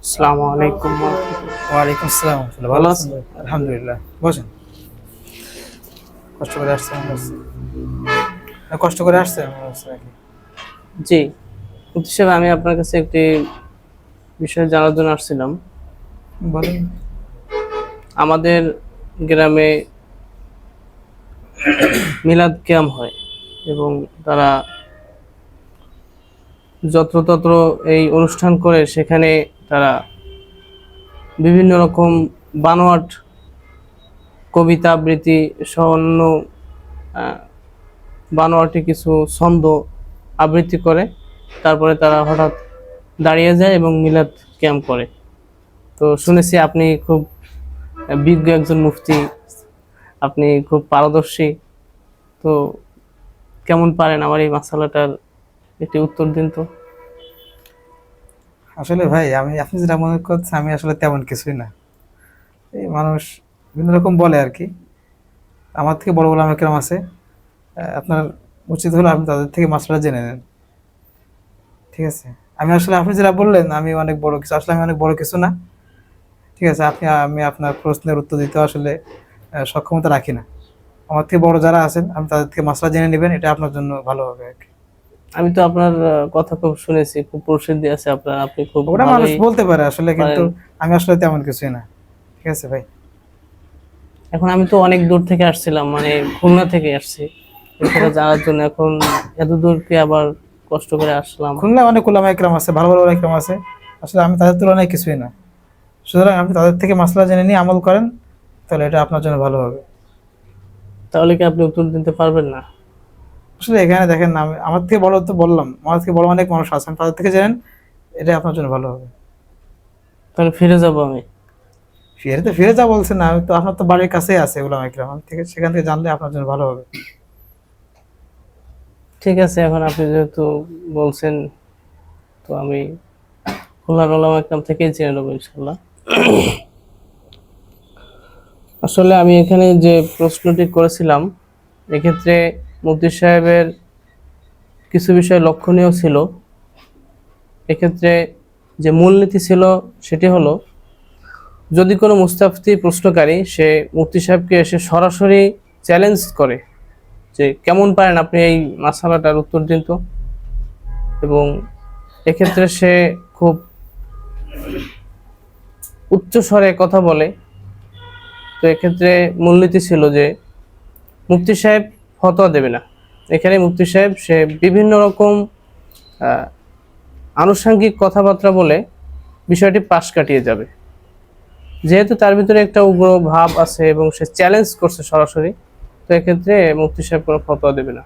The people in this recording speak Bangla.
আসসালামু আলাইকুম। ওয়ালাইকুম আসসালাম। ভালো আছেন? আলহামদুলিল্লাহ। বসেন। কষ্ট করে আসছেন কষ্ট করে আসছেন নাকি? জি, মুফতি সাহেব, আমি আপনার কাছে একটি বিষয় জানার জন্য আসছিলাম। বলেন। আমাদের গ্রামে মিলাদ কিয়াম হয় এবং তারা যত্রতত্র এই অনুষ্ঠান করে, সেখানে তারা বিভিন্ন রকম বানোয়াট কবিতা আবৃত্তি সহ অন্য আহ, বানোয়াটি কিছু ছন্দ আবৃত্তি করে। তারপরে তারা হঠাৎ দাঁড়িয়ে যায় এবং মিলাদ কিয়াম করে। তো শুনেছি আপনি খুব বিজ্ঞ একজন মুফতি, আপনি খুব পারদর্শী। তো কেমন পারেন আমার এই মাসালাটার একটি উত্তর দিন তো। আসলে ভাই, আপনি যেটা মনে করছেন, আমি আসলে তেমন কিছুই না। এই মানুষ বিভিন্ন রকম বলে আর কি। আমার থেকে বড় ওলামা কেরাম আছে। আপনার উচিত হলো আপনি তাদের থেকে মাসলা জেনে নেন। ঠিক আছে? আমি আসলে আপনি যেটা বললেন আমি অনেক বড় কিছু, আসলে আমি অনেক বড় কিছু না। ঠিক আছে? আমি আপনার প্রশ্নের উত্তর দিতে আসলে সক্ষমতা রাখি না। আমার থেকে বড় যারা আছেন আপনি তাদের থেকে মাসলা জেনে নেবেন, এটা আপনার জন্য ভালো হবে আর কি। আমি তো আপনার কথা খুব শুনেছি, খুব প্রসিদ্ধি আছে আপনার, আপনি খুব ওটা মানুষ ভালোই বলতে পারে আসলে, কিন্তু পারেন। আমি আসলে তেমন কিছুই না। ঠিক আছে ভাই? এখন আমি তো অনেক দূর থেকে আসছিলাম, মানে খুলনা থেকে আসছি এখানে জানার জন্য। এখন এত দূরকে আবার কষ্ট করে আসলাম। খুলনায় অনেক ওলামা একরাম আছে, ভালো ভালো ওলামা একরাম আছে। আসলে আমি তাদের তুলনায় কিছুই না। সুতরাং আপনি তাদের থেকে মাসলা জেনে নিয়ে আমল করেন, তাহলে এটা আপনার জন্য ভালো হবে। তাহলে কি আপনি উত্তর দিতে পারবেন না? আসলে এখানে দেখেন না, আমার থেকে বড় তো বললাম, আমার থেকে বড় অনেক মানুষ আছেন, তাদের থেকে জেনেন, এটা আপনার জন্য ভালো হবে। তাহলে ফিরে যাব আমি। ফিরে যা বলছেন না, আমি তো আপনার তো বাড়ির কাছেই আছে ওলামা একরাম, আমি থেকে সেখান থেকে জানলে আপনার জন্য ভালো হবে। ঠিক আছে, এখন আপনি যেহেতু বলছেন, তো আমি খুলনার ওলামা একরাম থেকেই জেনে নেবো ইনশাল্লাহ। আসলে আমি এখানে যে প্রশ্নটি করেছিলাম, এক্ষেত্রে মুফতি সাহেবের কিছু বিষয় লক্ষণীয় ছিল। এক্ষেত্রে যে মূলনীতি ছিল সেটি হলো, যদি কোনো মুস্তাফতি প্রশ্নকারী সে মুফতি সাহেবকে এসে সরাসরি চ্যালেঞ্জ করে যে কেমন পারেন আপনি এই মাসালাটার উত্তর দিন তো, এবং এক্ষেত্রে সে খুব উচ্চ স্বরে কথা বলে, তো এক্ষেত্রে মূলনীতি ছিল যে মুফতি সাহেব ফতোয়া দেবে না। এখানে মুফতি সাহেব সে বিভিন্ন রকম আনুষঙ্গিক কথাবার্তা বলে বিষয়টি পাশ কাটিয়ে যাবে। যেহেতু তার ভিতরে একটা উগ্র ভাব আছে এবং সে চ্যালেঞ্জ করছে সরাসরি, তো এক্ষেত্রে মুফতি সাহেব কোনো ফতোয়া দেবে না।